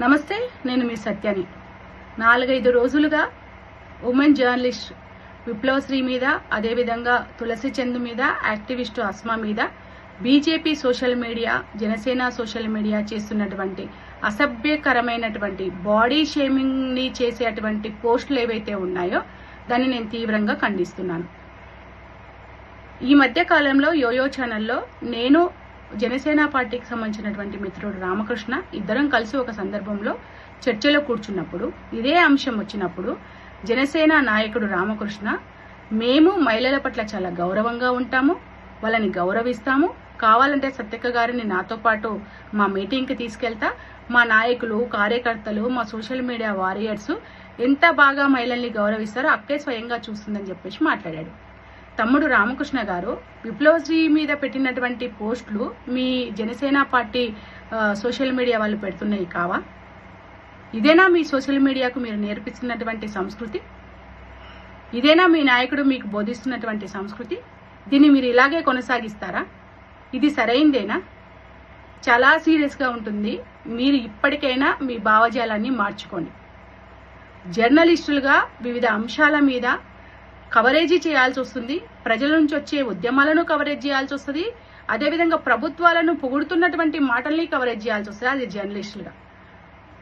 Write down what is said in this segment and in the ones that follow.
నమస్తే, నేను మీ సత్యాని. 4-5 రోజులుగా ఉమెన్ జర్నలిస్ట్ విప్లవశ్రీ మీద, అదేవిధంగా తులసి చంద్ మీద, యాక్టివిస్టు అస్మా మీద BJP social media, Janasena social media చేస్తున్నటువంటి అసభ్యకరమైనటువంటి బాడీ షేమింగ్ని చేసేటువంటి పోస్టులు ఏవైతే ఉన్నాయో దాన్ని నేను తీవ్రంగా ఖండిస్తున్నాను. ఈ మధ్య కాలంలో యోయో ఛానల్లో నేను జనసేన పార్టీకి సంబంధించినటువంటి మిత్రుడు రామకృష్ణ ఇద్దరం కలిసి ఒక సందర్భంలో చర్చలో కూర్చున్నప్పుడు ఇదే అంశం వచ్చినప్పుడు జనసేన నాయకుడు రామకృష్ణ, మేము మహిళల పట్ల చాలా గౌరవంగా ఉంటాము, వాళ్ళని గౌరవిస్తాము, కావాలంటే సత్యక్క గారిని నాతో పాటు మా మీటింగ్కి తీసుకెళ్తా, మా నాయకులు, కార్యకర్తలు, మా సోషల్ మీడియా వారియర్స్ ఎంత బాగా మహిళల్ని గౌరవిస్తారో అక్కే స్వయంగా చూస్తుందని చెప్పేసి మాట్లాడాడు. తమ్ముడు రామకృష్ణ గారు, విప్లవశ్రీ మీద పెట్టినటువంటి పోస్టులు మీ జనసేన పార్టీ సోషల్ మీడియా వాళ్ళు పెడుతున్నాయి కావా? ఇదేనా మీ సోషల్ మీడియాకు మీరు నేర్పిస్తున్నటువంటి సంస్కృతి? ఇదేనా మీ నాయకుడు మీకు బోధిస్తున్నటువంటి సంస్కృతి? దీన్ని మీరు ఇలాగే కొనసాగిస్తారా? ఇది సరైందేనా? చాలా సీరియస్గా ఉంటుంది. మీరు ఇప్పటికైనా మీ భావజాలాన్ని మార్చుకోండి. జర్నలిస్టులుగా వివిధ అంశాల మీద కవరేజీ చేయాల్సి వస్తుంది. ప్రజల నుంచి వచ్చే ఉద్యమాలను కవరేజ్ చేయాల్సి వస్తుంది. అదేవిధంగా ప్రభుత్వాలను పొగుడుతున్నటువంటి మాటల్ని కవరేజ్ చేయాల్సి వస్తుంది. అది జర్నలిస్టులుగా.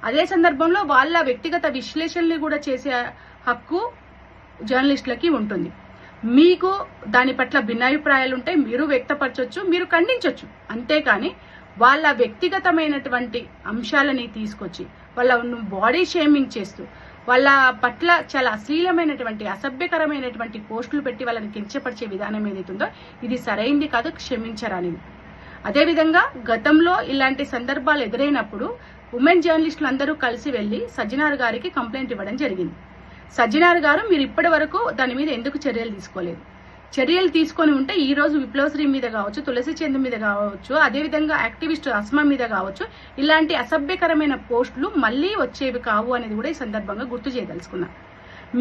అదే సందర్భంలో వాళ్ళ వ్యక్తిగత విశ్లేషణలు కూడా చేసే హక్కు జర్నలిస్టులకి ఉంటుంది. మీకు దాని పట్ల భిన్నాభిప్రాయాలు ఉంటే మీరు వ్యక్తపరచవచ్చు, మీరు ఖండించవచ్చు. అంతేకాని వాళ్ళ వ్యక్తిగతమైనటువంటి అంశాలని తీసుకొచ్చి వాళ్ళ బాడీ షేమింగ్ చేస్తూ వాళ్ళ పట్ల చాలా అశ్లీలమైనటువంటి అసభ్యకరమైనటువంటి పోస్టులు పెట్టి వాళ్ళని కించపరిచే విధానం ఏదైతుందో ఇది సరైంది కాదు, క్షమించరానిది. అదేవిధంగా గతంలో ఇలాంటి సందర్భాలు ఎదురైనప్పుడు ఉమెన్ జర్నలిస్టులు అందరూ కలిసి వెళ్లి సజ్జనార్ గారికి కంప్లైంట్ ఇవ్వడం జరిగింది. సజ్జనార్ గారు, మీరు ఇప్పటి వరకు దాని మీద ఎందుకు చర్యలు తీసుకోలేదు? చర్యలు తీసుకొని ఉంటే ఈ రోజు విప్లవశ్రీ మీద కావచ్చు, తులసి చంద్ మీద కావచ్చు, అదేవిధంగా యాక్టివిస్ట్ అస్మా మీద కావచ్చు, ఇలాంటి అసభ్యకరమైన పోస్టులు మళ్లీ వచ్చేవి కావు అనేది కూడా ఈ సందర్భంగా గుర్తు చేయదలుచుకున్నా.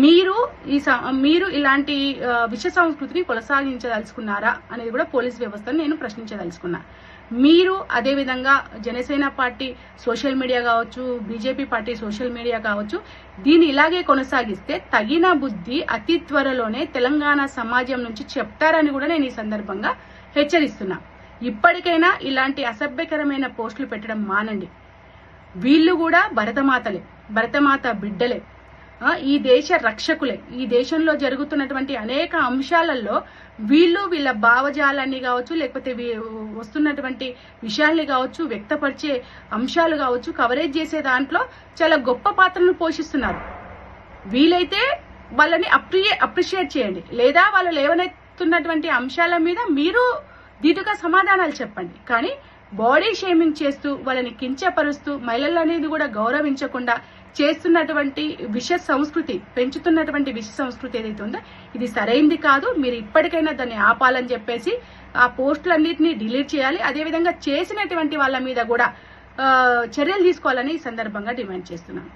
మీరు ఇలాంటి విష సంస్కృతిని కొనసాగించదలుచుకున్నారా అనేది కూడా పోలీస్ వ్యవస్థను నేను ప్రశ్నించదలుచుకున్నా. మీరు అదేవిధంగా జనసేన పార్టీ సోషల్ మీడియా కావచ్చు, బీజేపీ పార్టీ సోషల్ మీడియా కావచ్చు, దీన్ని ఇలాగే కొనసాగిస్తే తగిన బుద్ధి అతి త్వరలోనే తెలంగాణ సమాజం నుంచి చెప్తారని కూడా నేను ఈ సందర్భంగా హెచ్చరిస్తున్నా. ఇప్పటికైనా ఇలాంటి అసభ్యకరమైన పోస్టులు పెట్టడం మానండి. వీళ్ళు కూడా భరతమాతలే, భరతమాత బిడ్డలే, ఈ దేశ రక్షకులే. ఈ దేశంలో జరుగుతున్నటువంటి అనేక అంశాలలో వీళ్ళ భావజాలాన్ని కావచ్చు, లేకపోతే వస్తున్నటువంటి విషయాల్ని కావచ్చు, వ్యక్తపరిచే అంశాలు కావచ్చు, కవరేజ్ చేసే దాంట్లో చాలా గొప్ప పాత్రను పోషిస్తున్నారు. వీలైతే వాళ్ళని అప్రిషియేట్ చేయండి, లేదా వాళ్ళు లేవనెత్తున్నటువంటి అంశాల మీద మీరు ధీటుగా సమాధానాలు చెప్పండి. కానీ బాడీ షేమింగ్ చేస్తూ వాళ్ళని కించపరుస్తూ మహిళలు అనేది కూడా గౌరవించకుండా చేస్తున్నటువంటి పెంచుతున్నటువంటి విష సంస్కృతి ఏదైతే ఉందో ఇది సరైంది కాదు. మీరు ఇప్పటికైనా దాన్ని ఆపాలని చెప్పేసి ఆ పోస్టులన్నింటినీ డిలీట్ చేయాలి. అదేవిధంగా చేసినటువంటి వాళ్ళ మీద కూడా చర్యలు తీసుకోవాలని ఈ సందర్భంగా డిమాండ్ చేస్తున్నాను.